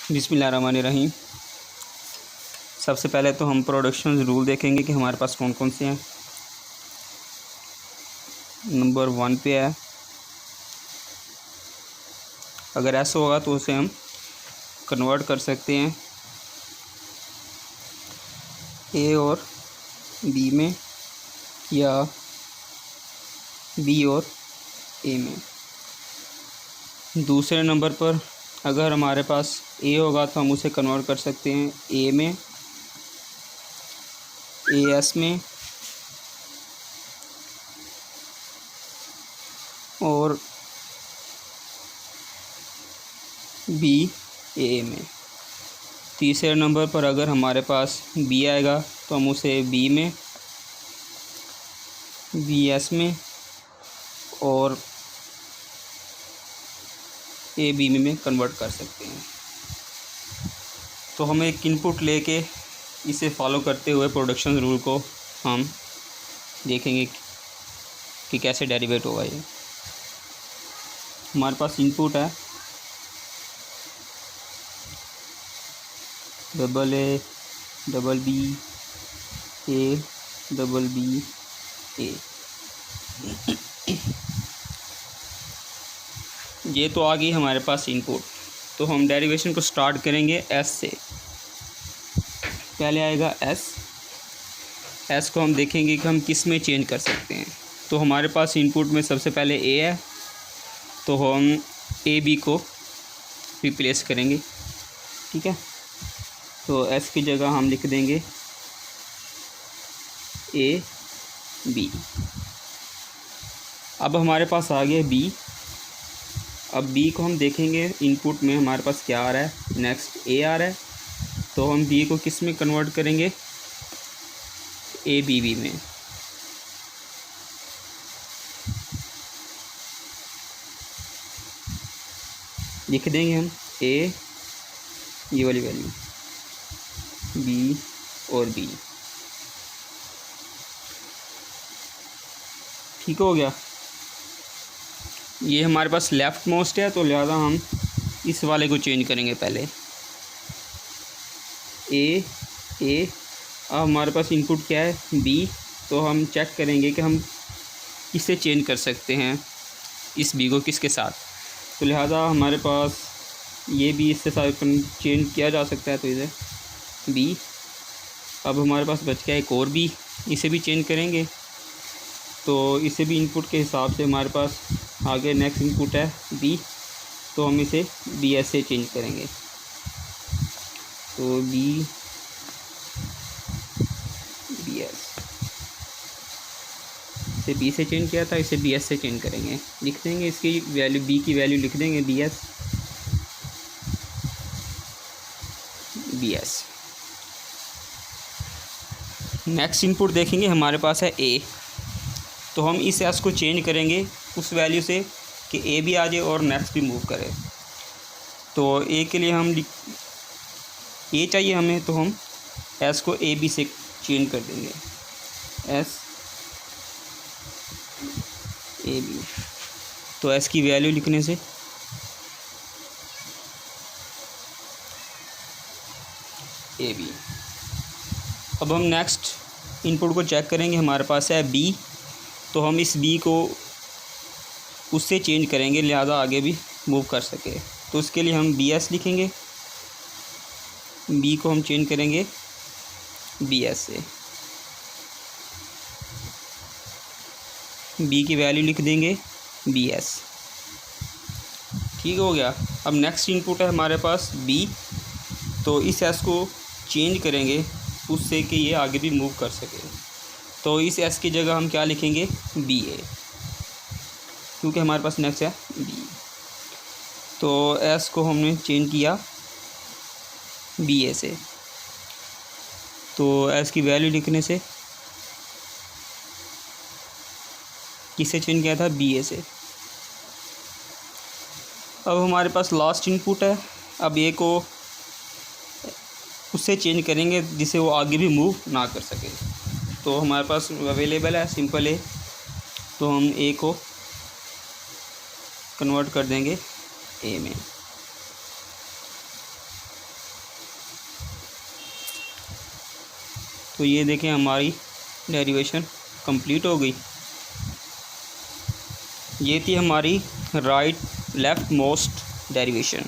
बिस्मिल्लाहिर्रहमानिर्रहीम। सबसे पहले तो हम प्रोडक्शन रूल देखेंगे कि हमारे पास कौन कौन से हैं। नंबर 1 पे है, अगर ऐसा होगा तो उसे हम कन्वर्ट कर सकते हैं ए और बी में या बी और ए में। दूसरे नंबर पर अगर हमारे पास ए होगा तो हम उसे कन्वर्ट कर सकते हैं ए में, ए एस में और बी ए में। तीसरे नंबर पर अगर हमारे पास बी आएगा तो हम उसे बी में, बी एस में और ए बी में कन्वर्ट कर सकते हैं। तो हम एक इनपुट लेके इसे फॉलो करते हुए प्रोडक्शन रूल को हम देखेंगे कि कैसे डेरिवेट होगा। ये हमारे पास इनपुट है double A double B A double B A. ये तो आ गई हमारे पास इनपुट। तो हम डेरिवेशन को स्टार्ट करेंगे एस से। पहले आएगा एस। एस को हम देखेंगे कि हम किस में चेंज कर सकते हैं। तो हमारे पास इनपुट में सबसे पहले ए है, तो हम ए बी को रिप्लेस करेंगे। ठीक है, तो एस की जगह हम लिख देंगे ए बी। अब हमारे पास आ गया बी। अब बी को हम देखेंगे इनपुट में हमारे पास क्या आ रहा है, नेक्स्ट ए आ रहा है, तो हम बी को किस में कन्वर्ट करेंगे, ए बी बी में। लिख देंगे हम ए, ये वाली वैल्यू, बी और बी। ठीक हो गया। ये हमारे पास लेफ़्ट मोस्ट है तो लिहाजा हम इस वाले को चेंज करेंगे पहले ए ए। अब हमारे पास इनपुट क्या है, बी, तो हम चेक करेंगे कि हम किससे चेंज कर सकते हैं इस बी को, किसके साथ। तो लिहाजा हमारे पास ये भी इससे साथ चेंज किया जा सकता है, तो इसे बी। अब हमारे पास बच गया एक और बी, इसे भी चेंज करेंगे। तो इसे भी इनपुट के हिसाब से हमारे पास आगे नेक्स्ट इनपुट है बी, तो हम इसे बी एस से चेंज करेंगे। तो बी बी एस, इसे बी से चेंज किया था, इसे बी एस से चेंज करेंगे। लिख देंगे इसकी वैल्यू, बी की वैल्यू लिख देंगे B S B S. Next input देखेंगे हमारे पास है ए, तो हम इस एस को चेंज करेंगे उस वैल्यू से कि ए भी आ जाए और नेक्स्ट भी मूव करे। तो ए के लिए हम ए चाहिए हमें, तो हम एस को ए बी से चेंज कर देंगे, एस ए बी। तो एस की वैल्यू लिखने से ए बी। अब हम नेक्स्ट इनपुट को चेक करेंगे, हमारे पास है बी, तो हम इस बी को उससे चेंज करेंगे लिहाजा आगे भी मूव कर सके। तो उसके लिए हम बी एस लिखेंगे, बी को हम चेंज करेंगे बी एस से, बी की वैल्यू लिख देंगे बी एस। ठीक हो गया। अब नेक्स्ट इनपुट है हमारे पास बी, तो इस एस को चेंज करेंगे उससे कि ये आगे भी मूव कर सके। तो इस एस की जगह हम क्या लिखेंगे, बी ए, क्योंकि हमारे पास नेक्स्ट है बी। तो एस को हमने चेंज किया बी ए से, तो एस की वैल्यू लिखने से किससे चेंज किया था, बी ए से। अब हमारे पास लास्ट इनपुट है, अब ए को उससे चेंज करेंगे जिसे वो आगे भी मूव ना कर सके। तो हमारे पास अवेलेबल है सिंपल ए, तो हम ए को कन्वर्ट कर देंगे ए में। तो ये देखें हमारी डेरिवेशन कंप्लीट हो गई। ये थी हमारी राइट लेफ्ट मोस्ट डेरिवेशन।